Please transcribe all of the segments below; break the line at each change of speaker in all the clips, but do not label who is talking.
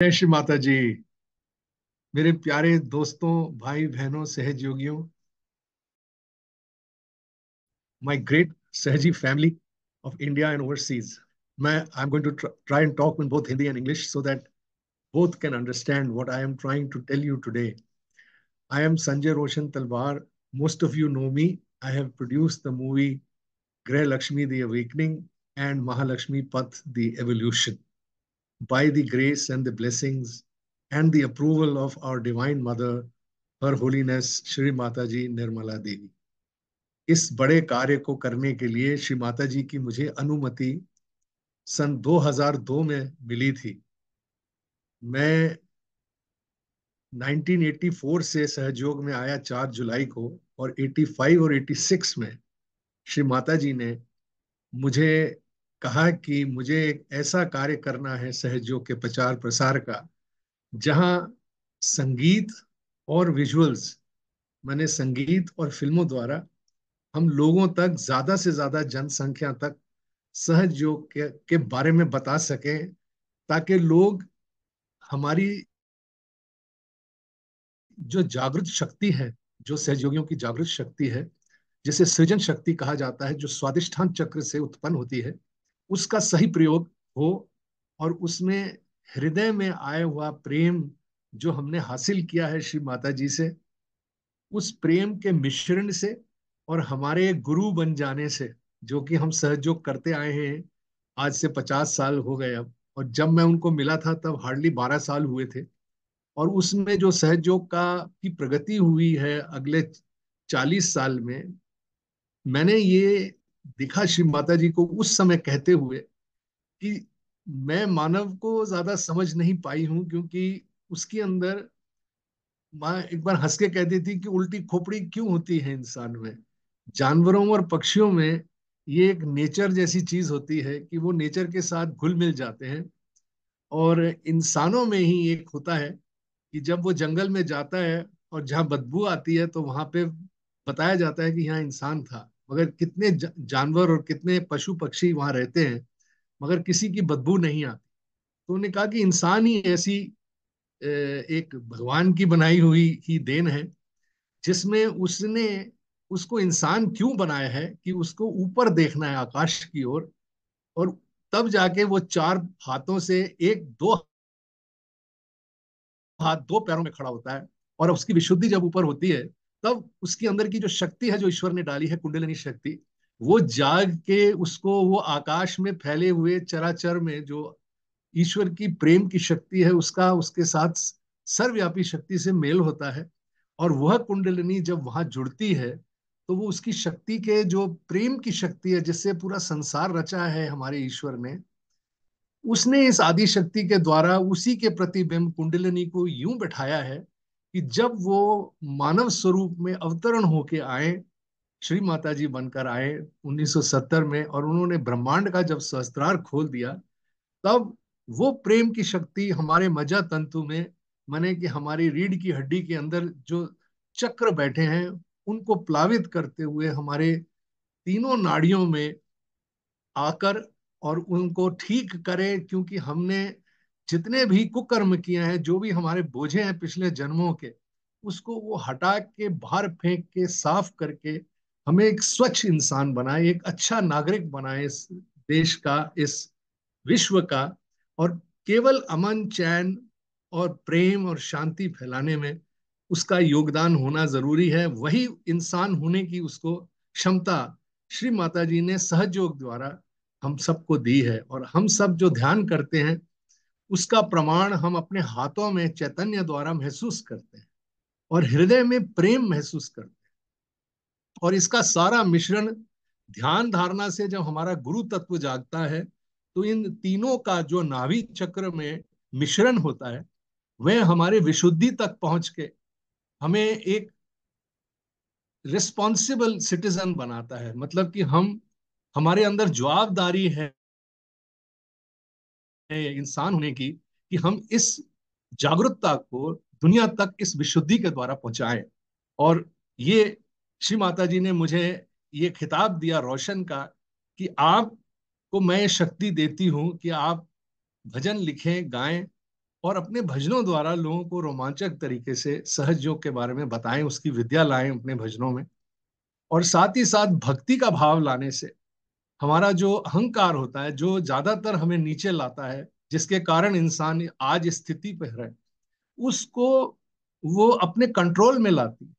जय श्री माता जी। मेरे प्यारे दोस्तों, भाई बहनों, सहयोगियों, my great Sahaji family of India and overseas. मैं I am going to try and talk in both Hindi and English so that both can understand what I am trying to tell you today. I am Sanjay Roshan Talwar. Most of you know me. I have produced the movie Greh Lakshmi The Awakening and Mahalakshmi Path The Evolution. By the grace and the blessings and the approval of our Divine Mother, Her Holiness Shri Mataji Nirmala Devi. इस बड़े कार्य को करने के लिए श्री माता जी की मुझे अनुमति सन 2002 में मिली थी। मैं 1984 से सहयोग में आया 4 जुलाई को, और 85 और 86 में श्री माता जी ने मुझे कहा कि मुझे एक ऐसा कार्य करना है सहयोग के प्रचार प्रसार का, जहां संगीत और विजुअल्स, माने संगीत और फिल्मों द्वारा हम लोगों तक, ज्यादा से ज्यादा जनसंख्या तक सहयोग के बारे में बता सकें, ताकि लोग हमारी जो जागृत शक्ति है, जो सहयोगियों की जागृत शक्ति है, जिसे सृजन शक्ति कहा जाता है, जो स्वादिष्ठान चक्र से उत्पन्न होती है, उसका सही प्रयोग हो, और उसमें हृदय में आया हुआ प्रेम जो हमने हासिल किया है श्री माता जी से, उस प्रेम के मिश्रण से और हमारे गुरु बन जाने से, जो कि हम सहयोग करते आए हैं आज से 50 साल हो गए अब, और जब मैं उनको मिला था तब हार्डली 12 साल हुए थे। और उसमें जो सहयोग का की प्रगति हुई है अगले 40 साल में, मैंने ये दिखा श्री माता जी को उस समय कहते हुए कि मैं मानव को ज्यादा समझ नहीं पाई हूं, क्योंकि उसके अंदर माँ एक बार हंस के कहती थी कि उल्टी खोपड़ी क्यों होती है इंसान में। जानवरों और पक्षियों में ये एक नेचर जैसी चीज होती है कि वो नेचर के साथ घुल मिल जाते हैं, और इंसानों में ही एक होता है कि जब वो जंगल में जाता है और जहाँ बदबू आती है तो वहां पे बताया जाता है कि यहाँ इंसान था, मगर कितने जानवर और कितने पशु पक्षी वहां रहते हैं, मगर किसी की बदबू नहीं आती। तो उन्होंने कहा कि इंसान ही ऐसी एक भगवान की बनाई हुई ही देन है, जिसमें उसने उसको इंसान क्यों बनाया है कि उसको ऊपर देखना है, आकाश की ओर, और तब जाके वो चार हाथों से एक दो हाथ दो पैरों में खड़ा होता है। और उसकी विशुद्धि जब ऊपर होती है, तब उसके अंदर की जो शक्ति है जो ईश्वर ने डाली है, कुंडलिनी शक्ति, वो जाग के उसको वो आकाश में फैले हुए चराचर में जो ईश्वर की प्रेम की शक्ति है, उसका उसके साथ सर्वव्यापी शक्ति से मेल होता है। और वह कुंडलिनी जब वहां जुड़ती है, तो वो उसकी शक्ति के जो प्रेम की शक्ति है, जिससे पूरा संसार रचा है हमारे ईश्वर ने, उसने इस आदि शक्ति के द्वारा उसी के प्रतिबिंब कुंडलिनी को यूं बैठाया है कि जब वो मानव स्वरूप में अवतरण होके आए, श्री माता जी बनकर आए 1970 में, और उन्होंने ब्रह्मांड का जब सहस्त्रार खोल दिया, तब वो प्रेम की शक्ति हमारे मज्जा तंतु में, माने कि हमारी रीढ़ की हड्डी के अंदर जो चक्र बैठे हैं, उनको प्लावित करते हुए हमारे तीनों नाड़ियों में आकर और उनको ठीक करे। क्योंकि हमने जितने भी कुकर्म किए हैं, जो भी हमारे बोझे हैं पिछले जन्मों के, उसको वो हटा के बाहर फेंक के साफ करके हमें एक स्वच्छ इंसान बनाए, एक अच्छा नागरिक बनाए इस देश का, इस विश्व का। और केवल अमन चैन और प्रेम और शांति फैलाने में उसका योगदान होना जरूरी है। वही इंसान होने की उसको क्षमता श्री माता जी ने सहयोग द्वारा हम सबको दी है, और हम सब जो ध्यान करते हैं उसका प्रमाण हम अपने हाथों में चैतन्य द्वारा महसूस करते हैं, और हृदय में प्रेम महसूस करते हैं। और इसका सारा मिश्रण ध्यान धारणा से जब हमारा गुरु तत्व जागता है, तो इन तीनों का जो नाभि चक्र में मिश्रण होता है, वह हमारे विशुद्धि तक पहुंच के हमें एक रिस्पॉन्सिबल सिटीजन बनाता है। मतलब कि हम, हमारे अंदर जवाबदारी है इंसान होने की, कि हम इस जागरूकता को दुनिया तक इस विशुद्धि के द्वारा पहुंचाएं। और ये श्री माता जी ने मुझे ये खिताब दिया रोशन का, कि आपको मैं शक्ति देती हूं कि आप भजन लिखें, गाएं, और अपने भजनों द्वारा लोगों को रोमांचक तरीके से सहज योग के बारे में बताएं, उसकी विद्या लाएं अपने भजनों में। और साथ ही साथ भक्ति का भाव लाने से हमारा जो अहंकार होता है, जो ज्यादातर हमें नीचे लाता है, जिसके कारण इंसान आज इस स्थिति पे है, उसको वो अपने कंट्रोल में लाती है।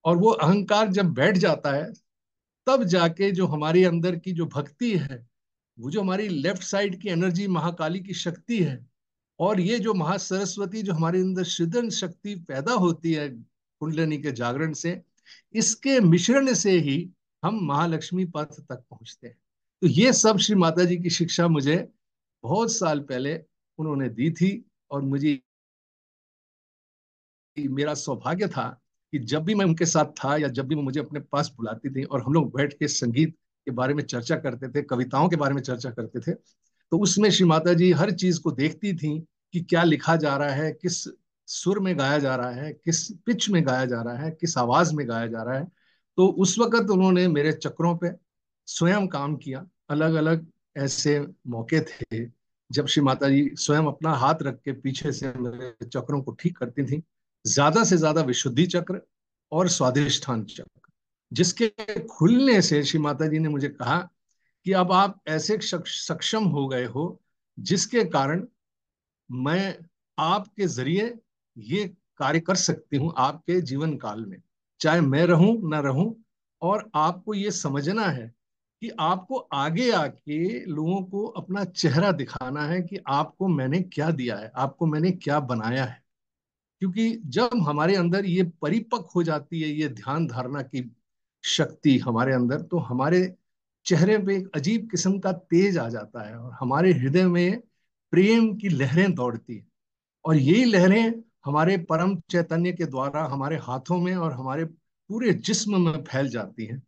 और वो अहंकार जब बैठ जाता है, तब जाके जो हमारे अंदर की जो भक्ति है, वो जो हमारी लेफ्ट साइड की एनर्जी, महाकाली की शक्ति है, और ये जो महासरस्वती जो हमारे अंदर सृजन शक्ति पैदा होती है कुंडलिनी के जागरण से, इसके मिश्रण से ही हम महालक्ष्मी पथ तक पहुंचते हैं। तो ये सब श्री माता जी की शिक्षा मुझे बहुत साल पहले उन्होंने दी थी। और मुझे, मेरा सौभाग्य था कि जब भी मैं उनके साथ था या जब भी वो मुझे अपने पास बुलाती थी और हम लोग बैठ के संगीत के बारे में चर्चा करते थे, कविताओं के बारे में चर्चा करते थे, तो उसमें श्री माता जी हर चीज को देखती थी कि क्या लिखा जा रहा है, किस सुर में गाया जा रहा है, किस पिच में गाया जा रहा है, किस आवाज में गाया जा रहा है। तो उस वक्त उन्होंने मेरे चक्रों पे स्वयं काम किया। अलग अलग ऐसे मौके थे जब श्री माता जी स्वयं अपना हाथ रख के पीछे से मेरे चक्रों को ठीक करती थी। ज्यादा से ज्यादा विशुद्धि चक्र और स्वाधिष्ठान चक्र, जिसके खुलने से श्री माता जी ने मुझे कहा कि अब आप ऐसे सक्षम हो गए हो, जिसके कारण मैं आपके जरिए ये कार्य कर सकती हूँ आपके जीवन काल में, चाहे मैं रहूं ना रहूं। और आपको ये समझना है कि आपको आगे आके लोगों को अपना चेहरा दिखाना है कि आपको मैंने क्या दिया है, आपको मैंने क्या बनाया है। क्योंकि जब हमारे अंदर ये परिपक्व हो जाती है, ये ध्यान धारणा की शक्ति हमारे अंदर, तो हमारे चेहरे पे एक अजीब किस्म का तेज आ जाता है और हमारे हृदय में प्रेम की लहरें दौड़ती हैं। और यही लहरें हमारे परम चैतन्य के द्वारा हमारे हाथों में और हमारे पूरे जिस्म में फैल जाती हैं,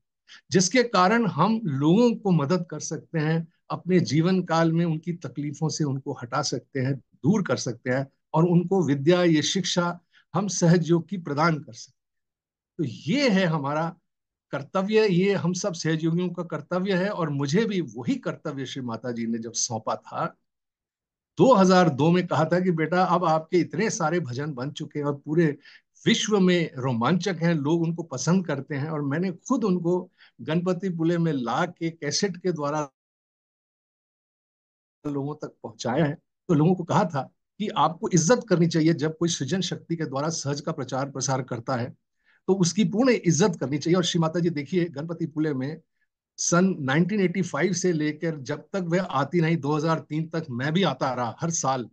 जिसके कारण हम लोगों को मदद कर सकते हैं, अपने जीवन काल में उनकी तकलीफों से उनको हटा सकते हैं, दूर कर सकते हैं, और उनको विद्या, ये शिक्षा हम सहज योग की प्रदान कर सकते हैं। तो ये है हमारा कर्तव्य, ये हम सब सहयोगियों का कर्तव्य है। और मुझे भी वही कर्तव्य श्री माता जी ने जब सौंपा था 2002 में, कहा था कि बेटा अब आपके इतने सारे भजन बन चुके हैं और पूरे विश्व में रोमांचक हैं, लोग उनको पसंद करते हैं, और मैंने खुद उनको गणपति पुले में ला के कैसेट के द्वारा लोगों तक पहुंचाया है। तो लोगों को कहा था कि आपको इज्जत करनी चाहिए, जब कोई सृजन शक्ति के द्वारा सहज का प्रचार प्रसार करता है तो उसकी पूर्ण इज्जत करनी चाहिए। और श्री माता जी देखिए, गणपति पुले में सन 1985 से लेकर जब तक वह आती नहीं, 2003 तक मैं भी आता रहा हर साल।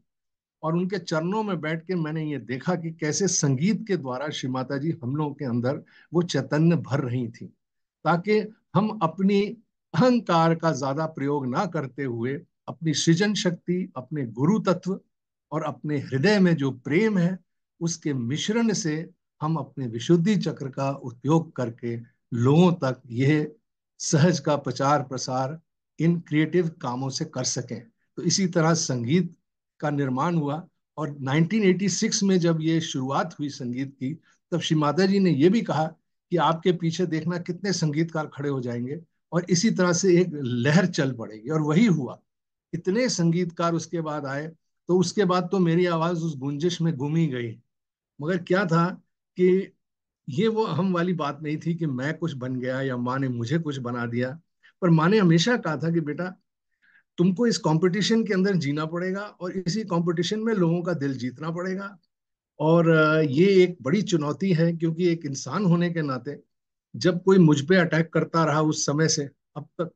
और उनके चरणों में बैठ के मैंने ये देखा कि कैसे संगीत के द्वारा श्री माता जी हम लोगों के अंदर वो चैतन्य भर रही थी, ताकि हम अपनी अहंकार का ज्यादा प्रयोग ना करते हुए अपनी सृजन शक्ति, अपने गुरु तत्व और अपने हृदय में जो प्रेम है, उसके मिश्रण से हम अपने विशुद्धि चक्र का उपयोग करके लोगों तक यह सहज का प्रचार प्रसार इन क्रिएटिव कामों से कर सकें। तो इसी तरह संगीत का निर्माण हुआ। और 1986 में जब ये शुरुआत हुई संगीत की, तब श्री माता जी ने ये भी कहा कि आपके पीछे देखना कितने संगीतकार खड़े हो जाएंगे और इसी तरह से एक लहर चल पड़ेगी। और वही हुआ, इतने संगीतकार उसके बाद आए। तो उसके बाद तो मेरी आवाज उस गुंजिश में गुम ही गई। मगर क्या था कि ये वो अहम वाली बात नहीं थी कि मैं कुछ बन गया या माँ ने मुझे कुछ बना दिया। पर माँ ने हमेशा कहा था कि बेटा, तुमको इस कंपटीशन के अंदर जीना पड़ेगा और इसी कंपटीशन में लोगों का दिल जीतना पड़ेगा। और ये एक बड़ी चुनौती है, क्योंकि एक इंसान होने के नाते जब कोई मुझ पे अटैक करता रहा उस समय से अब तक,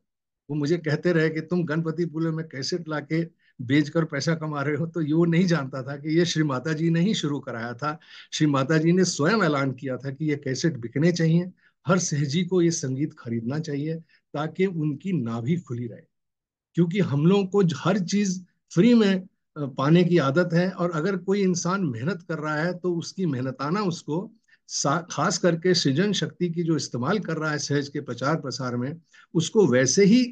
वो मुझे कहते रहे कि तुम गणपति पुले में कैसेट लाके बेचकर पैसा कमा रहे हो, तो ये वो नहीं जानता था कि ये श्री माता जी ने ही शुरू कराया था। श्री माता जी ने स्वयं ऐलान किया था कि ये कैसेट बिकने चाहिए, हर सहजी को ये संगीत खरीदना चाहिए, ताकि उनकी नाभि खुली रहे। क्योंकि हम लोगों को हर चीज फ्री में पाने की आदत है, और अगर कोई इंसान मेहनत कर रहा है तो उसकी मेहनताना उसको खास करके सृजन शक्ति की जो इस्तेमाल कर रहा है सहज के प्रचार प्रसार में, उसको वैसे ही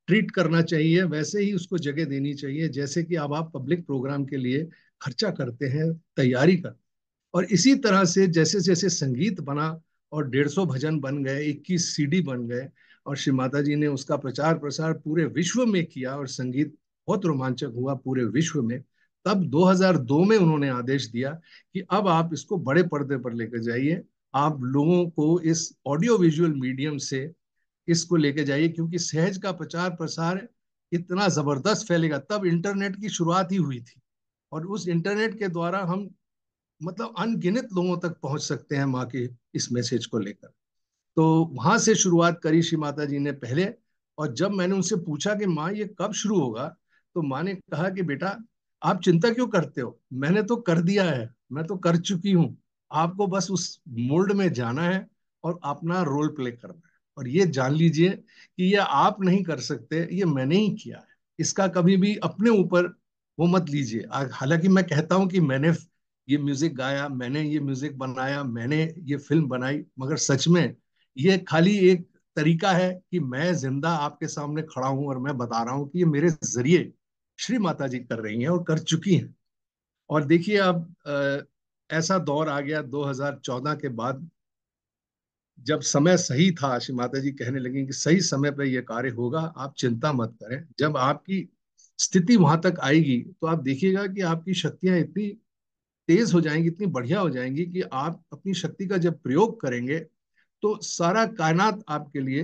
ट्रीट करना चाहिए, वैसे ही उसको जगह देनी चाहिए जैसे कि अब आप पब्लिक प्रोग्राम के लिए खर्चा करते हैं, तैयारी कर। और इसी तरह से जैसे जैसे संगीत बना और 150 भजन बन गए, 21 सीडी बन गए, और श्री माता जी ने उसका प्रचार प्रसार पूरे विश्व में किया और संगीत बहुत रोमांचक हुआ पूरे विश्व में। तब 2002 में उन्होंने आदेश दिया कि अब आप इसको बड़े पर्दे पर लेकर जाइए, आप लोगों को इस ऑडियो विजुअल मीडियम से इसको लेके जाइए, क्योंकि सहज का प्रचार प्रसार इतना जबरदस्त फैलेगा। तब इंटरनेट की शुरुआत ही हुई थी, और उस इंटरनेट के द्वारा हम मतलब अनगिनत लोगों तक पहुंच सकते हैं माँ के इस मैसेज को लेकर। तो वहां से शुरुआत करी श्री माता जी ने पहले। और जब मैंने उनसे पूछा कि माँ ये कब शुरू होगा, तो माँ ने कहा कि बेटा आप चिंता क्यों करते हो, मैंने तो कर दिया है, मैं तो कर चुकी हूँ, आपको बस उस मोल्ड में जाना है और अपना रोल प्ले करना है। और ये जान लीजिए कि ये आप नहीं कर सकते, ये मैंने ही किया है। इसका कभी भी अपने ऊपर वो मत लीजिए। हालांकि मैं कहता हूँ कि मैंने ये म्यूजिक गाया, मैंने ये म्यूजिक बनाया, मैंने ये फिल्म बनाई, मगर सच में ये खाली एक तरीका है कि मैं जिंदा आपके सामने खड़ा हूं और मैं बता रहा हूं कि ये मेरे जरिए श्री माता जी कर रही हैं और कर चुकी हैं। और देखिए अब ऐसा दौर आ गया 2014 के बाद, जब समय सही था, श्री माता जी कहने लगी कि सही समय पर यह कार्य होगा, आप चिंता मत करें। जब आपकी स्थिति वहां तक आएगी तो आप देखिएगा कि आपकी शक्तियां इतनी तेज हो जाएंगी, इतनी बढ़िया हो जाएंगी कि आप अपनी शक्ति का जब प्रयोग करेंगे तो सारा कायनात आपके लिए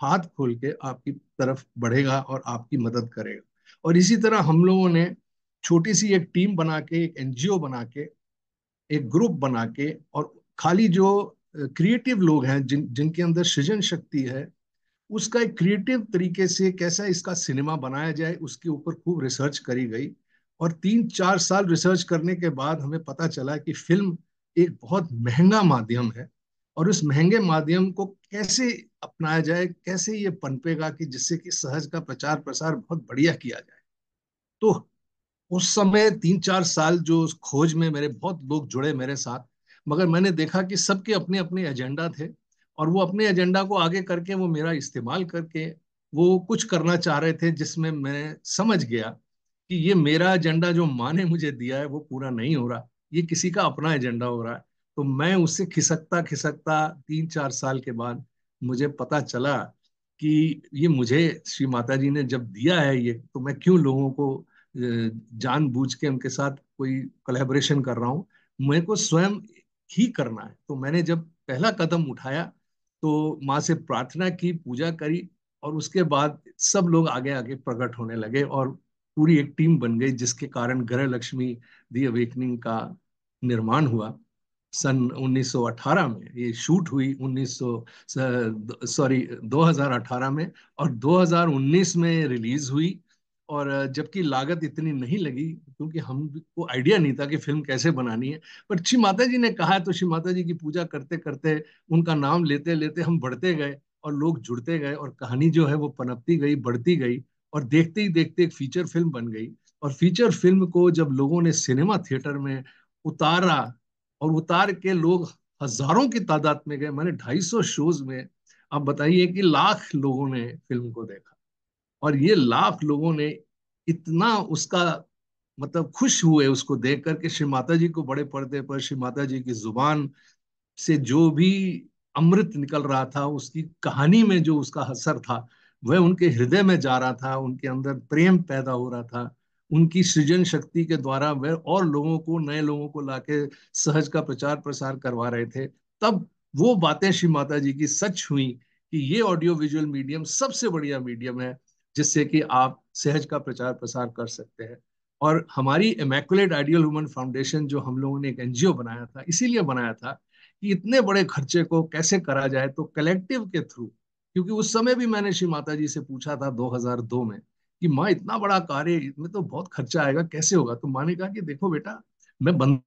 हाथ खोल के आपकी तरफ बढ़ेगा और आपकी मदद करेगा। और इसी तरह हम लोगों ने छोटी सी एक टीम बना के, एक एनजीओ बना के, एक ग्रुप बना के, और खाली जो क्रिएटिव लोग हैं जिनके अंदर सृजन शक्ति है, उसका एक क्रिएटिव तरीके से कैसा इसका सिनेमा बनाया जाए उसके ऊपर खूब रिसर्च करी गई। और 3-4 साल रिसर्च करने के बाद हमें पता चला कि फिल्म एक बहुत महंगा माध्यम है, और उस महंगे माध्यम को कैसे अपनाया जाए, कैसे ये पनपेगा कि जिससे कि सहज का प्रचार प्रसार बहुत बढ़िया किया जाए। तो उस समय 3-4 साल जो उस खोज में मेरे बहुत लोग जुड़े मेरे साथ, मगर मैंने देखा कि सबके अपने अपने एजेंडा थे, और वो अपने एजेंडा को आगे करके वो मेरा इस्तेमाल करके वो कुछ करना चाह रहे थे, जिसमें मैं समझ गया कि ये मेरा एजेंडा जो माँ ने मुझे दिया है वो पूरा नहीं हो रहा, ये किसी का अपना एजेंडा हो रहा है। तो मैं उससे खिसकता खिसकता 3-4 साल के बाद मुझे पता चला कि ये मुझे श्री माता जी ने जब दिया है ये, तो मैं क्यों लोगों को जानबूझ के उनके साथ कोई कोलैबोरेशन कर रहा हूँ, मेरे को स्वयं ही करना है। तो मैंने जब पहला कदम उठाया तो माँ से प्रार्थना की, पूजा करी, और उसके बाद सब लोग आगे आगे प्रकट होने लगे और पूरी एक टीम बन गई, जिसके कारण ग्रह लक्ष्मी दी अवेकनिंग का निर्माण हुआ। सन 1918 में ये शूट हुई, 2018 में, और 2019 में रिलीज हुई। और जबकि लागत इतनी नहीं लगी, क्योंकि हमको आइडिया नहीं था कि फिल्म कैसे बनानी है। पर श्री माता जी ने कहा, तो श्री माता जी की पूजा करते करते, उनका नाम लेते लेते हम बढ़ते गए, और लोग जुड़ते गए, और कहानी जो है वो पनपती गई, बढ़ती गई, और देखते ही देखते एक फीचर फिल्म बन गई। और फीचर फिल्म को जब लोगों ने सिनेमा थिएटर में उतारा, और उतार के लोग हजारों की तादाद में गए, मैंने 250 शोज में, आप बताइए कि लाख लोगों ने फिल्म को देखा। और ये लाख लोगों ने इतना उसका मतलब खुश हुए उसको देख करके, श्री माता जी को बड़े पर्दे पर श्री माता जी की जुबान से जो भी अमृत निकल रहा था, उसकी कहानी में जो उसका असर था, वह उनके हृदय में जा रहा था, उनके अंदर प्रेम पैदा हो रहा था। उनकी सृजन शक्ति के द्वारा वह और लोगों को, नए लोगों को लाके सहज का प्रचार प्रसार करवा रहे थे। तब वो बातें श्री माता जी की सच हुई कि ये ऑडियो विजुअल मीडियम सबसे बढ़िया मीडियम है, जिससे कि आप सहज का प्रचार प्रसार कर सकते हैं। और हमारी इमैकुलेट आइडियल वुमन फाउंडेशन जो हम लोगों ने एक एनजीओ बनाया था, इसीलिए बनाया था कि इतने बड़े खर्चे को कैसे करा जाए, तो कलेक्टिव के थ्रू। क्योंकि उस समय भी मैंने श्री माता जी से पूछा था 2002 में कि माँ इतना बड़ा कार्य, इसमें तो बहुत खर्चा आएगा, कैसे होगा। तो माँ ने कहा कि देखो बेटा, मैं बंधन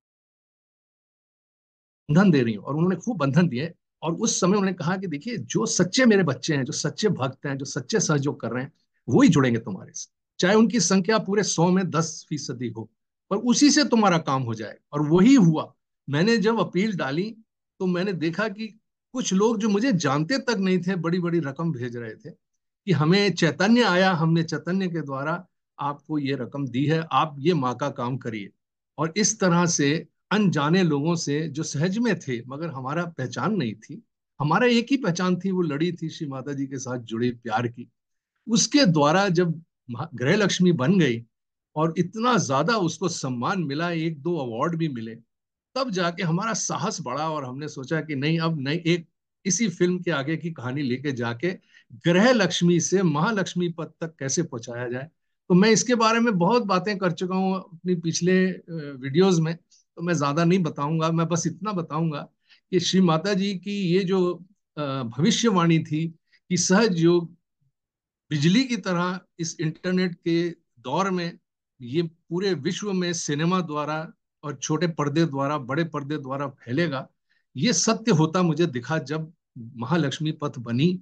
दे रही हूँ, और उन्होंने खूब बंधन दिए। और उस समय उन्होंने कहा कि देखिए, जो सच्चे मेरे बच्चे हैं, जो सच्चे भक्त हैं, जो सच्चे सहयोग कर रहे हैं, वो ही जुड़ेंगे तुम्हारे से, चाहे उनकी संख्या पूरे 100 में 10% हो, पर उसी से तुम्हारा काम हो जाए। और वही हुआ। मैंने जब अपील डाली तो मैंने देखा कि कुछ लोग जो मुझे जानते तक नहीं थे, बड़ी बड़ी रकम भेज रहे थे कि हमें चैतन्य आया, हमने चैतन्य के द्वारा आपको ये रकम दी है, आप ये माँ का काम करिए। और इस तरह से अनजाने लोगों से जो सहज में थे, मगर हमारा पहचान नहीं थी, हमारा एक ही पहचान थी, वो लड़ी थी श्री माता जी के साथ जुड़े प्यार की, उसके द्वारा जब गृह लक्ष्मी बन गई, और इतना ज्यादा उसको सम्मान मिला, एक दो अवार्ड भी मिले। तब जाके हमारा साहस बढ़ा और हमने सोचा कि नहीं, अब नहीं, एक इसी फिल्म के आगे की कहानी लेके जाके ग्रह लक्ष्मी से महालक्ष्मी पद तक कैसे पहुंचाया जाए। तो मैं इसके बारे में बहुत बातें कर चुका हूँ अपनी पिछले वीडियोस में, तो मैं ज्यादा नहीं बताऊंगा। मैं बस इतना बताऊंगा कि श्री माता जी की ये जो भविष्यवाणी थी कि सहज योग बिजली की तरह इस इंटरनेट के दौर में ये पूरे विश्व में सिनेमा द्वारा और छोटे पर्दे द्वारा, बड़े पर्दे द्वारा फैलेगा, ये सत्य होता मुझे दिखा जब महालक्ष्मी पथ बनी।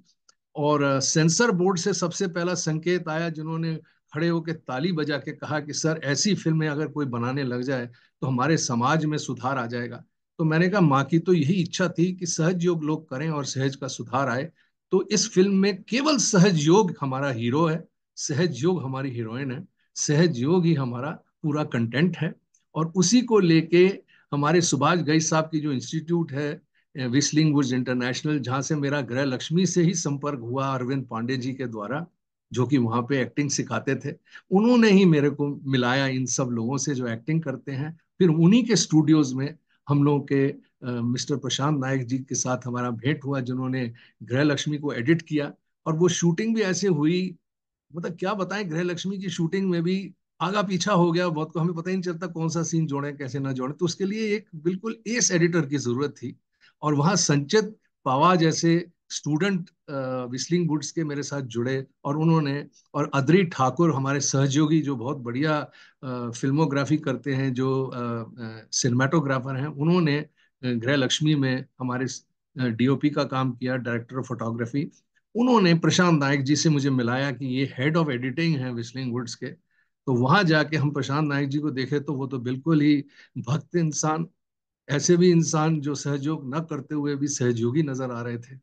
और सेंसर बोर्ड से सबसे पहला संकेत आया, जिन्होंने खड़े होकर ताली बजा के कहा कि सर, ऐसी फिल्में अगर कोई बनाने लग जाए तो हमारे समाज में सुधार आ जाएगा। तो मैंने कहा, माँ की तो यही इच्छा थी कि सहज योग लोग करें और सहज का सुधार आए। तो इस फिल्म में केवल सहज योग हमारा हीरो है, सहज योग हमारी हीरोइन है, सहज योग ही हमारा पूरा कंटेंट है। और उसी को लेके हमारे सुभाष घई साहब की जो इंस्टीट्यूट है, विस्लिंग वुड्स इंटरनेशनल, जहां से मेरा गृह लक्ष्मी से ही संपर्क हुआ अरविंद पांडे जी के द्वारा, जो कि वहां पे एक्टिंग सिखाते थे, उन्होंने ही मेरे को मिलाया इन सब लोगों से जो एक्टिंग करते हैं। फिर उन्हीं के स्टूडियोज में हम लोग के मिस्टर प्रशांत नायक जी के साथ हमारा भेंट हुआ, जिन्होंने गृह लक्ष्मी को एडिट किया। और वो शूटिंग भी ऐसे हुई, मतलब क्या बताएं, गृह लक्ष्मी की शूटिंग में भी आगा पीछा हो गया बहुत को, हमें पता ही नहीं चलता कौन सा सीन जोड़े कैसे ना जोड़े। तो उसके लिए एक बिल्कुल एस एडिटर की जरूरत थी। और वहां संचित पावा जैसे स्टूडेंट विस्लिंग वुड्स के मेरे साथ जुड़े, और उन्होंने, और अदरी ठाकुर हमारे सहयोगी जो बहुत बढ़िया फिल्मोग्राफी करते हैं, जो सिनेमाटोग्राफर हैं, उन्होंने गृह लक्ष्मी में हमारे डीओपी का काम किया, डायरेक्टर ऑफ फोटोग्राफी। उन्होंने प्रशांत नायक जी से मुझे मिलाया कि ये हेड ऑफ एडिटिंग है विस्लिंग वुड्स के। तो वहां जाके हम प्रशांत नायक जी को देखे तो वो तो बिल्कुल ही भक्त इंसान, ऐसे भी इंसान जो सहयोग न करते हुए भी सहयोगी नजर आ रहे थे।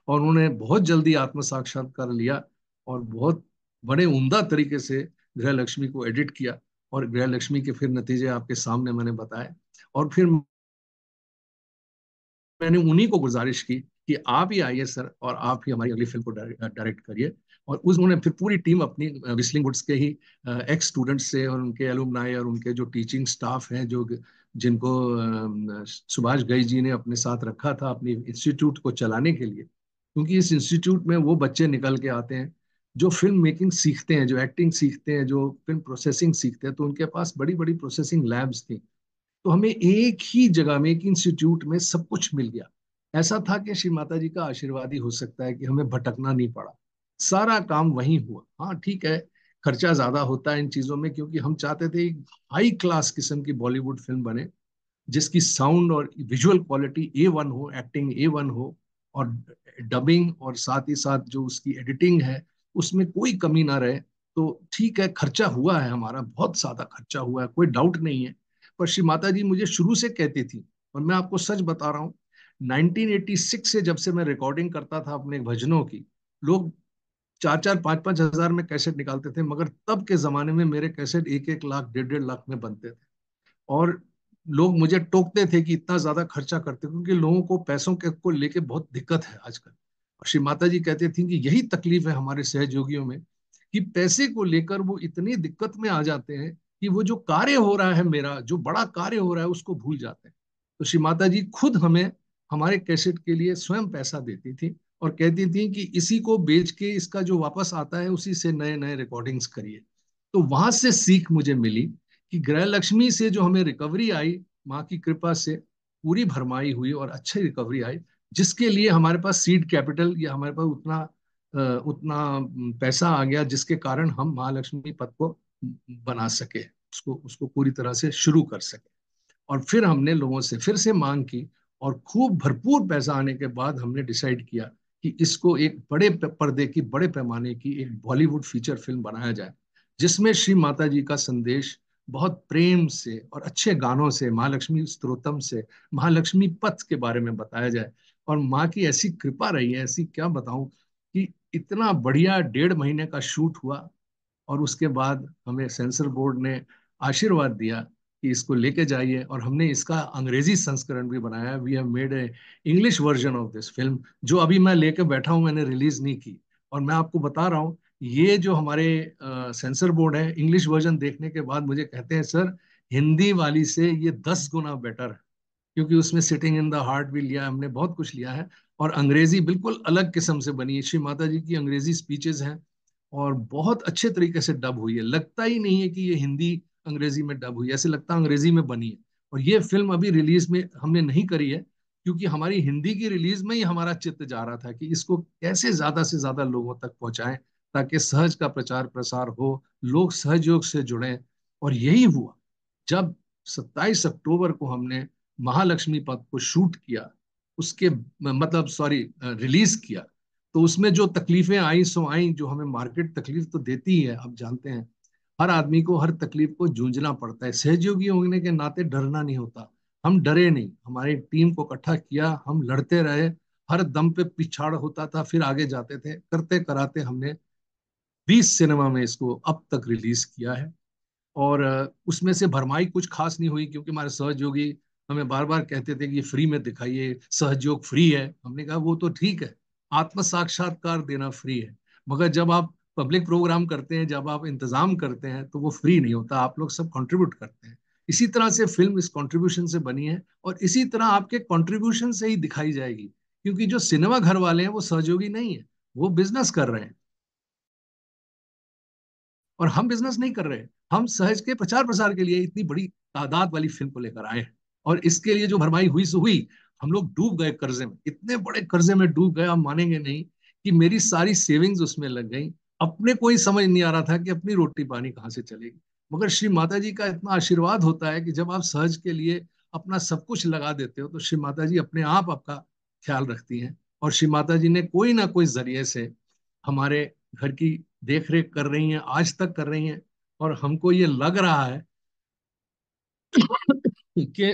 और उन्होंने बहुत जल्दी आत्म साक्षात्कार लिया और बहुत बड़े उम्दा तरीके से गृह लक्ष्मी को एडिट किया। और गृह लक्ष्मी के फिर नतीजे आपके सामने मैंने बताए। और फिर मैंने उन्हीं को गुजारिश की कि आप ही आइए सर, और आप ही हमारी अगली फिल्म को डायरेक्ट करिए। और उस उन्होंने फिर पूरी टीम अपनी विस्लिंग वुड्स के ही एक्स स्टूडेंट्स से और उनके एलुमनाई और उनके जो टीचिंग स्टाफ हैं, जो जिनको सुभाष घई जी ने अपने साथ रखा था अपनी इंस्टीट्यूट को चलाने के लिए, क्योंकि इस इंस्टीट्यूट में वो बच्चे निकल के आते हैं जो फिल्म मेकिंग सीखते हैं, जो एक्टिंग सीखते हैं, जो फिल्म प्रोसेसिंग सीखते हैं। तो उनके पास बड़ी बड़ी प्रोसेसिंग लैब्स थी। तो हमें एक ही जगह में, एक इंस्टीट्यूट में सब कुछ मिल गया। ऐसा था कि श्री माता जी का आशीर्वाद ही हो सकता है कि हमें भटकना नहीं पड़ा, सारा काम वहीं हुआ। हाँ ठीक है, खर्चा ज्यादा होता है इन चीजों में, क्योंकि हम चाहते थे हाई क्लास किस्म की बॉलीवुड फिल्म बने, जिसकी साउंड और विजुअल क्वालिटी A1 हो, एक्टिंग A1 हो, और डबिंग और साथ ही साथ जो उसकी एडिटिंग है उसमें कोई कमी ना रहे। तो ठीक है, खर्चा हुआ है, हमारा बहुत ज्यादा खर्चा हुआ है, कोई डाउट नहीं है। पर श्री माता जी मुझे शुरू से कहती थी, और मैं आपको सच बता रहा हूँ, 1986 से जब से मैं रिकॉर्डिंग करता था अपने भजनों की, लोग 4-4 5-5 हजार में कैसेट निकालते थे, मगर तब के जमाने में मेरे कैसेट 1-1 लाख 1.5-1.5 लाख में बनते थे। और लोग मुझे टोकते थे कि इतना ज्यादा खर्चा करते, क्योंकि लोगों को पैसों के को लेके बहुत दिक्कत है आजकल। और श्री माता जी कहती थी कि यही तकलीफ है हमारे सहयोगियों में, कि पैसे को लेकर वो इतनी दिक्कत में आ जाते हैं कि वो जो कार्य हो रहा है, मेरा जो बड़ा कार्य हो रहा है, उसको भूल जाते हैं। तो श्री माता जी खुद हमें हमारे कैसेट के लिए स्वयं पैसा देती थी और कहती थी कि इसी को बेच के इसका जो वापस आता है उसी से नए नए रिकॉर्डिंग्स करिए। तो वहां से सीख मुझे मिली कि गृह लक्ष्मी से जो हमें रिकवरी आई, माँ की कृपा से पूरी भरमाई हुई और अच्छी रिकवरी आई, जिसके लिए हमारे पास सीड कैपिटल या हमारे पास उतना पैसा आ गया, जिसके कारण हम महालक्ष्मी पथ को बना सके, उसको उसको पूरी तरह से शुरू कर सके। और फिर हमने लोगों से फिर से मांग की, और खूब भरपूर पैसा आने के बाद हमने डिसाइड किया कि इसको एक बड़े पर्दे की, बड़े पैमाने की एक बॉलीवुड फीचर फिल्म बनाया जाए, जिसमें श्री माता जी का संदेश बहुत प्रेम से और अच्छे गानों से, महालक्ष्मी स्तोत्रम से, महालक्ष्मी पथ के बारे में बताया जाए। और माँ की ऐसी कृपा रही है, ऐसी क्या बताऊं, कि इतना बढ़िया 1.5 महीने का शूट हुआ। और उसके बाद हमें सेंसर बोर्ड ने आशीर्वाद दिया कि इसको लेके जाइए, और हमने इसका अंग्रेजी संस्करण भी बनाया। We have made a English version of this film, जो अभी मैं लेके बैठा हूं, मैंने रिलीज नहीं की। और मैं आपको बता रहा हूँ, ये जो हमारे सेंसर बोर्ड है, इंग्लिश वर्जन देखने के बाद मुझे कहते हैं सर हिंदी वाली से ये 10 गुना बेटर है, क्योंकि उसमें सिटिंग इन द हार्ट भी लिया, हमने बहुत कुछ लिया है। और अंग्रेजी बिल्कुल अलग किस्म से बनी है, श्री माता जी की अंग्रेजी स्पीचेस हैं और बहुत अच्छे तरीके से डब हुई है। लगता ही नहीं है कि ये हिंदी अंग्रेजी में डब हुई है, ऐसे लगता है अंग्रेजी में बनी है। और ये फिल्म अभी रिलीज में हमने नहीं करी है, क्योंकि हमारी हिंदी की रिलीज में ही हमारा चित्त जा रहा था कि इसको कैसे ज्यादा से ज्यादा लोगों तक पहुंचाएं, ताकि सहज का प्रचार प्रसार हो, लोग सहयोग से जुड़ें। और यही हुआ। जब 27 अक्टूबर को हमने महालक्ष्मी पथ को शूट किया, उसके मतलब सॉरी रिलीज किया, तो उसमें जो तकलीफें आई सो आई, जो हमें मार्केट तकलीफ तो देती ही है, आप जानते हैं हर आदमी को हर तकलीफ को जूझना पड़ता है। सहयोगी होने के नाते डरना नहीं होता। हम डरे नहीं, हमारी टीम को इकट्ठा किया, हम लड़ते रहे, हर दम पे पिछाड़ होता था, फिर आगे जाते थे, करते कराते हमने 20 सिनेमा में इसको अब तक रिलीज किया है। और उसमें से भरमाई कुछ खास नहीं हुई, क्योंकि हमारे सहयोगी हमें बार बार कहते थे कि ये फ्री में दिखाइए, सहयोग फ्री है। हमने कहा वो तो ठीक है, आत्म साक्षात्कार देना फ्री है, मगर जब आप पब्लिक प्रोग्राम करते हैं, जब आप इंतजाम करते हैं, तो वो फ्री नहीं होता, आप लोग सब कंट्रीब्यूट करते हैं। इसी तरह से फिल्म इस कंट्रीब्यूशन से बनी है, और इसी तरह आपके कंट्रीब्यूशन से ही दिखाई जाएगी, क्योंकि जो सिनेमा घर वाले हैं वो सहयोगी नहीं है, वो बिजनेस कर रहे हैं। और हम बिजनेस नहीं कर रहे, हम सहज के प्रचार प्रसार के लिए इतनी बड़ी तादाद वाली फिल्म को लेकर आए हैं। और इसके लिए जो भरमाई हुई सो हुई, हम लोग डूब गए कर्जे में, इतने बड़े कर्जे में डूब गए, आप मानेंगे नहीं कि मेरी सारी सेविंग्स उसमें लग गई। अपने कोई समझ नहीं आ रहा था कि अपनी रोटी पानी कहाँ से चलेगी। मगर श्री माता जी का इतना आशीर्वाद होता है कि जब आप सहज के लिए अपना सब कुछ लगा देते हो, तो श्री माता जी अपने आप आपका ख्याल रखती हैं। और श्री माता जी ने कोई ना कोई जरिए से हमारे घर की देख रेख कर रही हैं, आज तक कर रही हैं। और हमको ये लग रहा है कि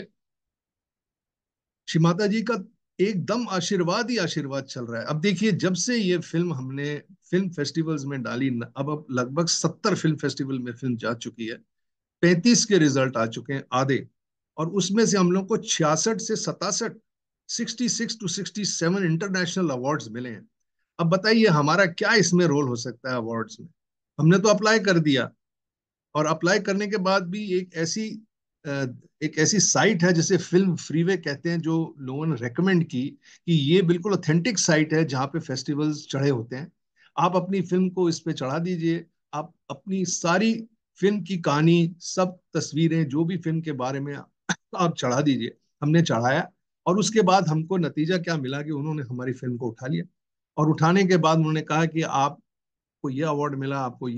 श्री माता जी का एकदम आशीर्वाद ही आशीर्वाद चल रहा है। अब देखिए, जब से ये फिल्म हमने फिल्म फेस्टिवल्स में डाली, अब लगभग 70 फिल्म फेस्टिवल में फिल्म जा चुकी है, 35 के रिजल्ट आ चुके हैं आधे। और उसमें से हम लोग को 66 से 67, 66 to 67 इंटरनेशनल अवार्ड्स मिले हैं। अब बताइए हमारा क्या इसमें रोल हो सकता है अवार्ड्स में। हमने तो अप्लाई कर दिया, और अप्लाई करने के बाद भी अ, एक ऐसी साइट है जिसे फिल्म फ्रीवे कहते हैं, जो लोगों ने रेकमेंड की कि ये बिल्कुल ऑथेंटिक साइट है जहाँ पे फेस्टिवल्स चढ़े होते हैं। आप अपनी फिल्म को इस पे चढ़ा दीजिए, आप अपनी सारी फिल्म की कहानी, सब तस्वीरें, जो भी फिल्म के बारे में आप चढ़ा दीजिए। हमने चढ़ाया, और उसके बाद हमको नतीजा क्या मिला कि उन्होंने हमारी फिल्म को उठा लिया। और उठाने के बाद उन्होंने कहा कि आपको ये अवार्ड मिला, आपको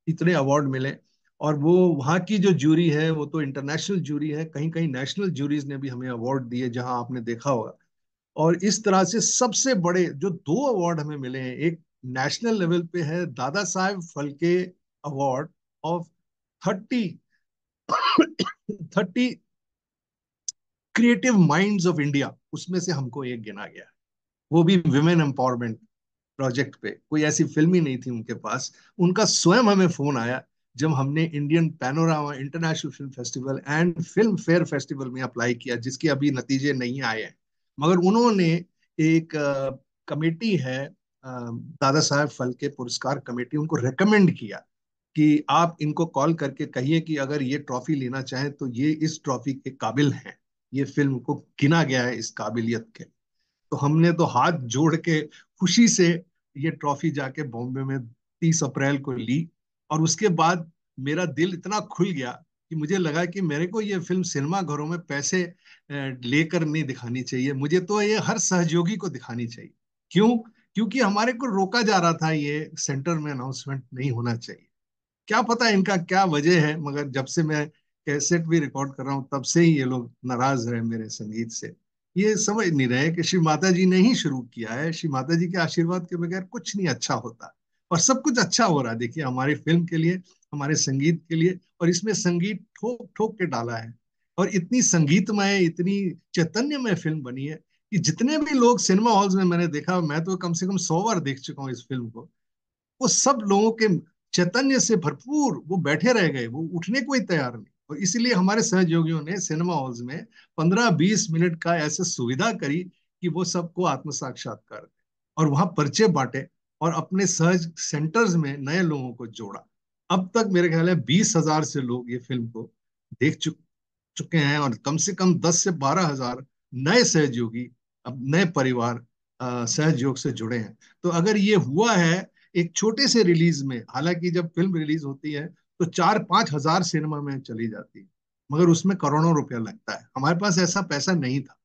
इतने अवार्ड मिले। और वो वहाँ की जो जूरी है वो तो इंटरनेशनल जूरी है, कहीं कहीं नेशनल जूरीज ने भी हमें अवार्ड दिए, जहां आपने देखा होगा। और इस तरह से सबसे बड़े जो 2 अवार्ड हमें मिले हैं, एक नेशनल लेवल पे है Dada Saheb Phalke award of 30 30 creative minds of India, उसमें से हमको एक गिना गया। वो भी विमेन एम्पावरमेंट प्रोजेक्ट पे। कोई ऐसी फिल्म ही नहीं थी उनके पास। उनका स्वयं हमें फोन आया जब हमने Indian panorama international film festival and film fair festival में अप्लाई किया, जिसके अभी नतीजे नहीं आए हैं। मगर उन्होंने एक कमेटी है, दादा साहब फाल्के पुरस्कार कमेटी, उनको रेकमेंड किया कि आप इनको कॉल करके कहिए कि अगर ये ट्रॉफी लेना चाहें तो ये इस ट्रॉफी के काबिल हैं, ये फिल्म को गिना गया है इस काबिलियत के। तो हमने तो हाथ जोड़ के खुशी से ये ट्रॉफी जाके बॉम्बे में 30 अप्रैल को ली। और उसके बाद मेरा दिल इतना खुल गया कि मुझे लगा कि मेरे को ये फिल्म सिनेमा घरों में पैसे लेकर नहीं दिखानी चाहिए, मुझे तो ये हर सहयोगी को दिखानी चाहिए। क्यों? क्योंकि हमारे को रोका जा रहा था, ये सेंटर में अनाउंसमेंट नहीं होना चाहिए। क्या पता इनका क्या वजह है, मगर जब से मैं कैसेट भी रिकॉर्ड कर रहा हूँ, तब से ही ये लोग नाराज रहे मेरे संगीत से। ये समझ नहीं रहे कि श्री माता जी ने ही शुरू किया है, श्री माता जी के आशीर्वाद के बगैर कुछ नहीं अच्छा होता। और सब कुछ अच्छा हो रहा है, देखिए हमारी फिल्म के लिए, हमारे संगीत के लिए। और इसमें संगीत ठोक ठोक के डाला है, और इतनी संगीतमय, इतनी चैतन्यमय फिल्म बनी है कि जितने भी लोग सिनेमा हॉल्स में मैंने देखा, मैं तो कम से कम 100 बार देख चुका हूँ इस फिल्म को, वो सब लोगों के चैतन्य से भरपूर वो बैठे रह गए, वो उठने को ही तैयार नहीं। और इसलिए हमारे सहयोगियों ने सिनेमा हॉल्स में 15-20 मिनट का ऐसे सुविधा करी कि वो सबको आत्म साक्षात्कार दें और वहां पर्चे बांटे। और अपने सहज सेंटर्स में नए लोगों को जोड़ा। अब तक मेरे ख्याल है 20,000 से लोग ये फिल्म को देख चुके हैं, और कम से कम 10 से 12 हजार नए सहयोगी, अब नए परिवार सहयोग से जुड़े हैं। तो अगर ये हुआ है एक छोटे से रिलीज में, हालांकि जब फिल्म रिलीज होती है तो 4-5 हजार सिनेमा में चली जाती है, मगर उसमें करोड़ों रुपया लगता है। हमारे पास ऐसा पैसा नहीं था,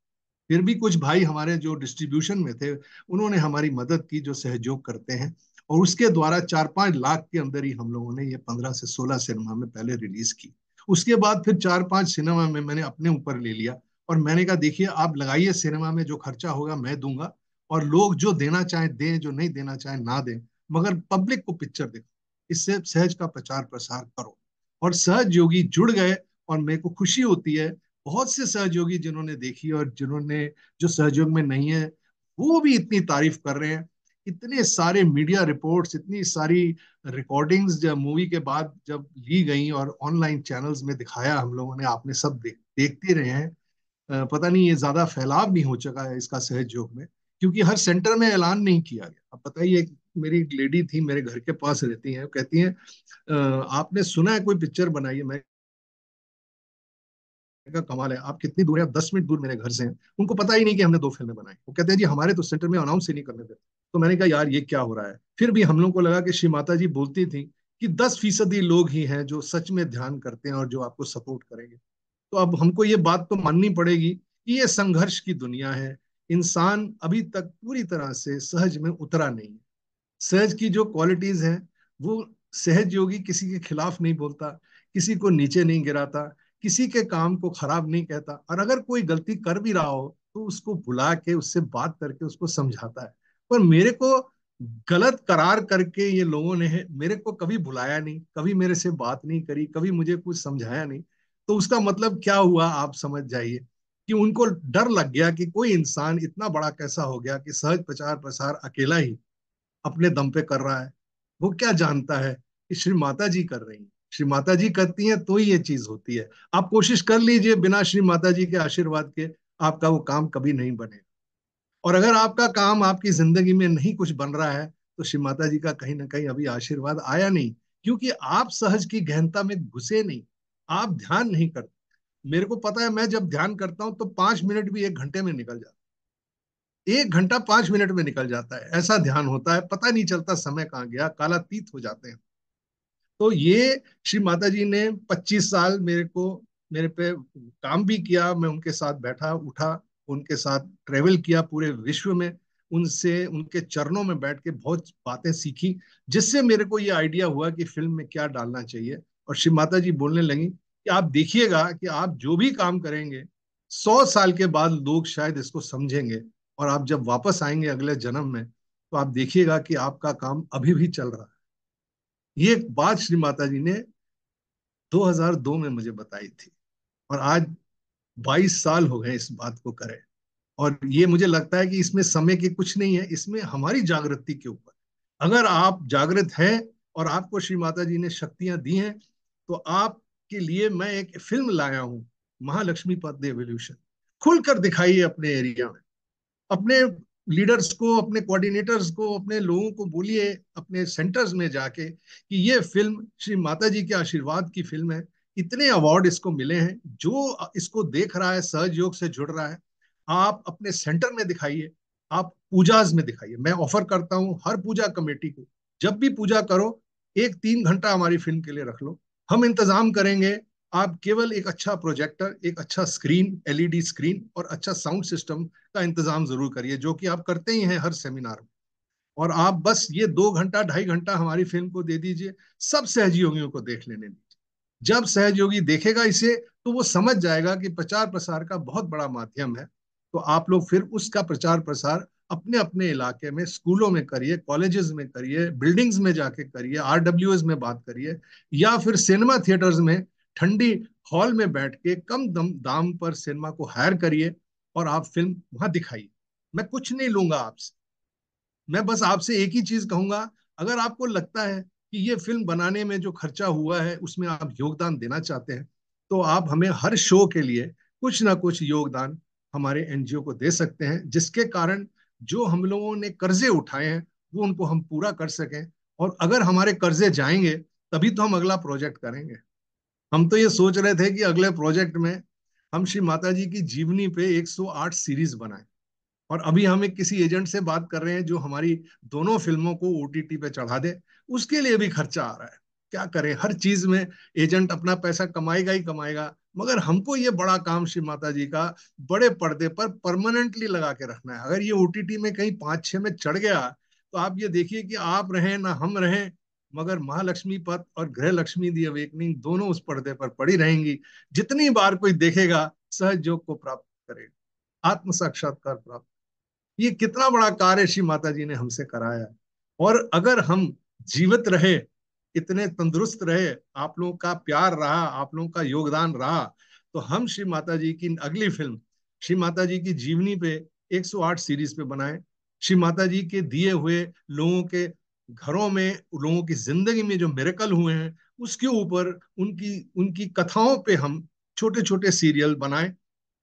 फिर भी कुछ भाई हमारे जो डिस्ट्रीब्यूशन में थे उन्होंने हमारी मदद की, जो सहयोग करते हैं, और उसके द्वारा 4-5 लाख के अंदर ही हम लोगों ने ये 15 से 16 सिनेमा में पहले रिलीज की। उसके बाद फिर 4-5 सिनेमा में मैंने अपने ऊपर ले लिया, और मैंने कहा देखिए आप लगाइए सिनेमा में, जो खर्चा होगा मैं दूंगा, और लोग जो देना चाहें दें, जो नहीं देना चाहें ना दें, मगर पब्लिक को पिक्चर देखो, इससे सहज का प्रचार प्रसार करो। और सहयोगी जुड़ गए, और मेरे को खुशी होती है बहुत से सहयोगी जिन्होंने देखी, और जिन्होंने जो सहयोग में नहीं है वो भी इतनी तारीफ कर रहे हैं। इतने सारे मीडिया रिपोर्ट्स, इतनी सारी रिकॉर्डिंग्स जब मूवी के बाद जब ली गई और ऑनलाइन चैनल्स में दिखाया हम लोगों ने, आपने सब देखते रहे हैं। पता नहीं ये ज्यादा फैलाव नहीं हो चुका है इसका सहयोग में, क्योंकि हर सेंटर में ऐलान नहीं किया गया। अब पता ही एक मेरी एक लेडी थी मेरे घर के पास रहती है, कहती है आपने सुना है कोई पिक्चर बनाई है? मैं का कमाल है, आप कितनी दूर है? आप 10 मिनट दूर मेरे घर से हैं। उनको पता ही नहीं कि हमने 2 फिल्में बनाई। वो कहते हैं जी हमारे तो सेंटर में अनाउंस ही नहीं करने देते। तो मैंने कहा यार ये क्या हो रहा है? फिर भी हम लोग को लगा कि श्री माता जी बोलती थी कि 10% लोग ही हैं जो सच में ध्यान करते हैं और जो आपको सपोर्ट करेंगे। तो अब हमको ये बात तो माननी पड़ेगी कि ये संघर्ष की दुनिया है। इंसान अभी तक पूरी तरह से सहज में उतरा नहीं है। सहज की जो क्वालिटीज हैं, वो सहज योगी किसी के खिलाफ नहीं बोलता, किसी को नीचे नहीं गिराता, किसी के काम को खराब नहीं कहता, और अगर कोई गलती कर भी रहा हो तो उसको बुला के उससे बात करके उसको समझाता है। पर मेरे को गलत करार करके ये लोगों ने मेरे को कभी बुलाया नहीं, कभी मेरे से बात नहीं करी, कभी मुझे कुछ समझाया नहीं। तो उसका मतलब क्या हुआ आप समझ जाइए, कि उनको डर लग गया कि कोई इंसान इतना बड़ा कैसा हो गया कि सहज प्रचार प्रसार अकेला ही अपने दम पे कर रहा है। वो क्या जानता है कि श्री माता जी कर रही हैं? श्री माता जी करती हैं तो ही ये चीज होती है। आप कोशिश कर लीजिए, बिना श्री माता जी के आशीर्वाद के आपका वो काम कभी नहीं बनेगा। और अगर आपका काम आपकी जिंदगी में नहीं कुछ बन रहा है, तो श्री माता जी का कहीं ना कहीं अभी आशीर्वाद आया नहीं, क्योंकि आप सहज की गहनता में घुसे नहीं, आप ध्यान नहीं करते। मेरे को पता है, मैं जब ध्यान करता हूं तो 5 मिनट भी 1 घंटे में निकल जाता है, 1 घंटा 5 मिनट में निकल जाता है। ऐसा ध्यान होता है, पता नहीं चलता समय कहाँ गया, कालातीत हो जाते हैं। तो ये श्री माता जी ने 25 साल मेरे पे काम भी किया। मैं उनके साथ बैठा उठा, उनके साथ ट्रेवल किया पूरे विश्व में, उनसे उनके चरणों में बैठ के बहुत बातें सीखी, जिससे मेरे को ये आइडिया हुआ कि फिल्म में क्या डालना चाहिए। और श्री माता जी बोलने लगी कि आप देखिएगा कि आप जो भी काम करेंगे 100 साल के बाद लोग शायद इसको समझेंगे, और आप जब वापस आएंगे अगले जन्म में तो आप देखिएगा कि आपका काम अभी भी चल रहा है। ये एक बात श्री माता जी ने 2002 में मुझे बताई थी, और आज 22 साल हो गए इस बात को करे। और ये मुझे लगता है कि इसमें समय की कुछ नहीं है, इसमें हमारी जागृति के ऊपर। अगर आप जागृत हैं और आपको श्री माता जी ने शक्तियां दी हैं, तो आपके लिए मैं एक फिल्म लाया हूं, महालक्ष्मी पथ एवोल्यूशन। खुलकर दिखाइए अपने एरिया में, अपने लीडर्स को, अपने कोऑर्डिनेटर्स को, अपने लोगों को बोलिए अपने सेंटर्स में जाके कि ये फिल्म श्री माता जी के आशीर्वाद की फिल्म है। इतने अवार्ड इसको मिले हैं, जो इसको देख रहा है सहज योग से जुड़ रहा है, आप अपने सेंटर में दिखाइए, आप पूजाज में दिखाइए। मैं ऑफर करता हूं हर पूजा कमेटी को, जब भी पूजा करो 1-3 घंटा हमारी फिल्म के लिए रख लो, हम इंतजाम करेंगे। आप केवल एक अच्छा प्रोजेक्टर, एक अच्छा स्क्रीन, एलईडी स्क्रीन और अच्छा साउंड सिस्टम का इंतजाम जरूर करिए, जो कि आप करते ही हैं हर सेमिनार में। और आप बस ये 2 घंटा 2.5 घंटा हमारी फिल्म को दे दीजिए, सब सहयोगियों को देख लेने दीजिए। जब सहयोगी देखेगा इसे तो वो समझ जाएगा कि प्रचार प्रसार का बहुत बड़ा माध्यम है। तो आप लोग फिर उसका प्रचार प्रसार अपने अपने इलाके में, स्कूलों में करिए, कॉलेजेस में करिए, बिल्डिंग्स में जाके करिए, आरडब्ल्यूएस में बात करिए, या फिर सिनेमा थिएटर्स में ठंडी हॉल में बैठ के कम दाम पर सिनेमा को हायर करिए, और आप फिल्म वहां दिखाइए। मैं कुछ नहीं लूंगा आपसे, मैं बस आपसे एक ही चीज कहूंगा, अगर आपको लगता है कि ये फिल्म बनाने में जो खर्चा हुआ है उसमें आप योगदान देना चाहते हैं, तो आप हमें हर शो के लिए कुछ ना कुछ योगदान हमारे एनजीओ को दे सकते हैं, जिसके कारण जो हम लोगों ने कर्जे उठाए हैं वो उनको हम पूरा कर सकें। और अगर हमारे कर्जे जाएंगे तभी तो हम अगला प्रोजेक्ट करेंगे। हम तो ये सोच रहे थे कि अगले प्रोजेक्ट में हम श्री माता जी की जीवनी पे 108 सीरीज बनाएं। और अभी हम एक किसी एजेंट से बात कर रहे हैं जो हमारी दोनों फिल्मों को ओटीटी पे चढ़ा दे। उसके लिए भी खर्चा आ रहा है। क्या करें, हर चीज में एजेंट अपना पैसा कमाएगा ही कमाएगा, मगर हमको ये बड़ा काम श्री माता जी का बड़े पर्दे पर परमानेंटली लगा के रखना है। अगर ये ओटीटी में कहीं 5-6 में चढ़ गया तो आप ये देखिए कि आप रहें ना हम रहें, मगर महालक्ष्मी पथ और गृह लक्ष्मी दी अवेकनिंग दोनों उस पर्दे पर पड़ी रहेंगी। जितनी बार कोई देखेगा सहज योग को प्राप्त करेगा, आत्म साक्षात्कार प्राप्त। ये कितना बड़ा कार्य श्री माता जी ने हमसे कराया है। और अगर हम जीवित रहे, इतने तंदुरुस्त रहे, आप लोगों का प्यार रहा, आप लोगों का योगदान रहा, तो हम श्री माता जी की अगली फिल्म श्री माता जी की जीवनी पे 108 सीरीज पे बनाए। श्री माता जी के दिए हुए लोगों के घरों में, लोगों की जिंदगी में जो मिरेकल हुए हैं उसके ऊपर उनकी उनकी कथाओं पे हम छोटे छोटे सीरियल बनाए।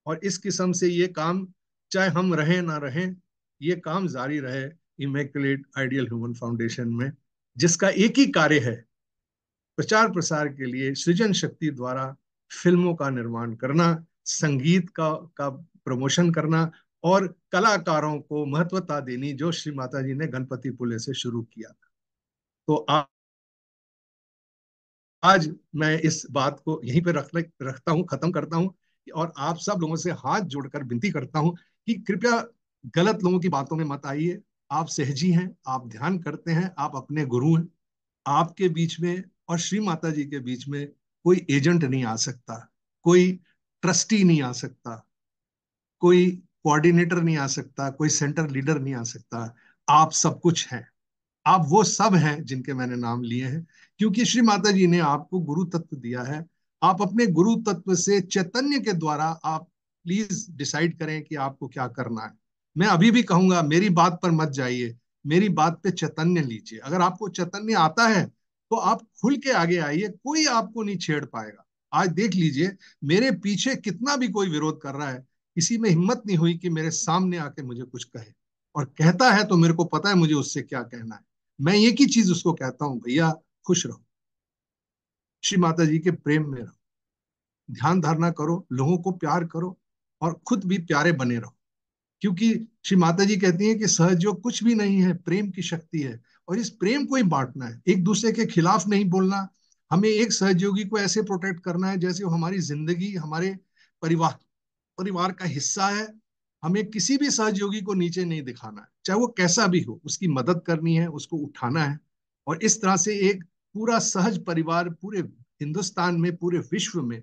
और इस किस्म से ये काम, चाहे हम रहें ना रहें, ये काम जारी रहे इमेक्युलेट आइडियल ह्यूमन फाउंडेशन में, जिसका एक ही कार्य है, प्रचार प्रसार के लिए सृजन शक्ति द्वारा फिल्मों का निर्माण करना, संगीत का प्रमोशन करना और कलाकारों को महत्वता देनी, जो श्री माता जी ने गणपति पुले से शुरू किया था। तो आज मैं इस बात को यहीं पे रखता हूँ, खत्म करता हूँ। और आप सब लोगों से हाथ जोड़कर विनती करता हूँ कि कृपया गलत लोगों की बातों में मत आइए। आप सहजी हैं, आप ध्यान करते हैं, आप अपने गुरु हैं। आपके बीच में और श्री माता जी के बीच में कोई एजेंट नहीं आ सकता, कोई ट्रस्टी नहीं आ सकता, कोई कोऑर्डिनेटर नहीं आ सकता, कोई सेंटर लीडर नहीं आ सकता। आप सब कुछ हैं। आप वो सब हैं जिनके मैंने नाम लिए हैं, क्योंकि श्री माता जी ने आपको गुरु तत्व दिया है। आप अपने गुरु तत्व से चैतन्य के द्वारा आप प्लीज डिसाइड करें कि आपको क्या करना है। मैं अभी भी कहूंगा, मेरी बात पर मत जाइए, मेरी बात पे चैतन्य लीजिए। अगर आपको चैतन्य आता है तो आप खुल के आगे आइए, कोई आपको नहीं छेड़ पाएगा। आज देख लीजिए, मेरे पीछे कितना भी कोई विरोध कर रहा है, किसी में हिम्मत नहीं हुई कि मेरे सामने आके मुझे कुछ कहे। और कहता है तो मेरे को पता है मुझे उससे क्या कहना है। मैं एक ही चीज उसको कहता हूं, भैया खुश रहो, श्री माता जी के प्रेम में रहो, ध्यान धारणा करो, लोगों को प्यार करो और खुद भी प्यारे बने रहो। क्योंकि श्री माता जी कहती हैं कि सहयोग कुछ भी नहीं है, प्रेम की शक्ति है। और इस प्रेम को ही बांटना है, एक दूसरे के खिलाफ नहीं बोलना। हमें एक सहयोगी को ऐसे प्रोटेक्ट करना है जैसे वो हमारी जिंदगी, हमारे परिवार परिवार का हिस्सा है। हमें किसी भी सहयोगी को नीचे नहीं दिखाना है, चाहे वो कैसा भी हो, उसकी मदद करनी है, उसको उठाना है। और इस तरह से एक पूरा सहज परिवार पूरे हिंदुस्तान में, पूरे विश्व में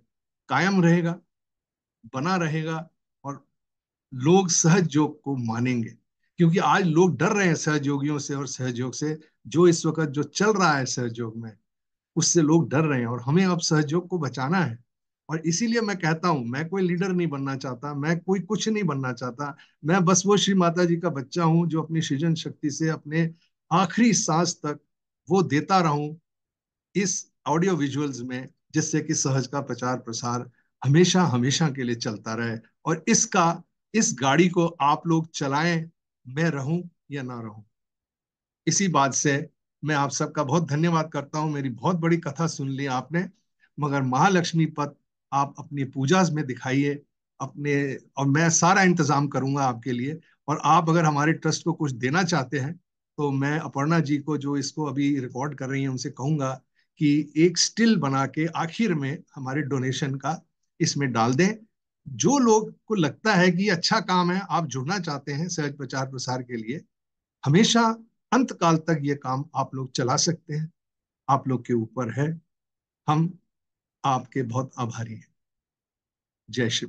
कायम रहेगा, बना रहेगा। और लोग सहयोग को मानेंगे, क्योंकि आज लोग डर रहे हैं सहयोगियों से और सहयोग से। जो इस वक्त जो चल रहा है सहयोग में, उससे लोग डर रहे हैं और हमें अब सहयोग को बचाना है। और इसीलिए मैं कहता हूं, मैं कोई लीडर नहीं बनना चाहता, मैं कोई कुछ नहीं बनना चाहता। मैं बस वो श्री माता जी का बच्चा हूं जो अपनी सृजन शक्ति से अपने आखिरी सांस तक वो देता रहूं इस ऑडियो विजुअल्स में, जिससे कि सहज का प्रचार प्रसार हमेशा हमेशा के लिए चलता रहे। और इस गाड़ी को आप लोग चलाएं, मैं रहूं या ना रहूं। इसी बात से मैं आप सबका बहुत धन्यवाद करता हूं। मेरी बहुत बड़ी कथा सुन ली आपने, मगर महालक्ष्मी पथ आप अपनी पूजा में दिखाइए अपने, और मैं सारा इंतजाम करूंगा आपके लिए। और आप अगर हमारे ट्रस्ट को कुछ देना चाहते हैं तो मैं अपर्णा जी को, जो इसको अभी रिकॉर्ड कर रही हैं, उनसे कहूंगा कि एक स्टिल बना के आखिर में हमारे डोनेशन का इसमें डाल दें। जो लोग को लगता है कि अच्छा काम है, आप जुड़ना चाहते हैं सहज प्रचार प्रसार के लिए, हमेशा अंत काल तक ये काम आप लोग चला सकते हैं। आप लोग के ऊपर है। हम आपके बहुत आभारी हैं। जय श्री